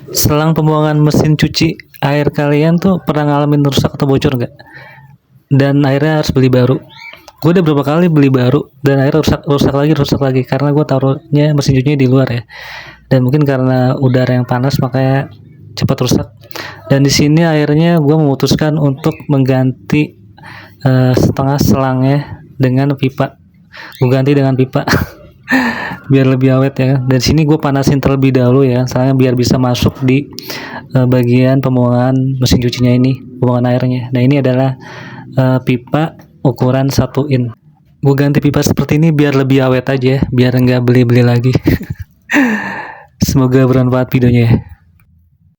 Selang pembuangan mesin cuci air kalian tuh pernah ngalamin rusak atau bocor nggak? Dan akhirnya harus beli baru. Gue udah berapa kali beli baru dan akhirnya rusak lagi karena gue taruhnya mesin cucinya di luar ya. Dan mungkin karena udara yang panas makanya cepat rusak. Dan di sini akhirnya gue memutuskan untuk mengganti setengah selangnya dengan pipa. Gue ganti dengan pipa biar lebih awet ya. Dan sini gue panasin terlebih dahulu ya, soalnya biar bisa masuk di bagian pembuangan mesin cucinya ini, pembuangan airnya. Nah ini adalah pipa ukuran 1 in. Gue ganti pipa seperti ini biar lebih awet aja, biar nggak beli-beli lagi. Semoga bermanfaat videonya ya.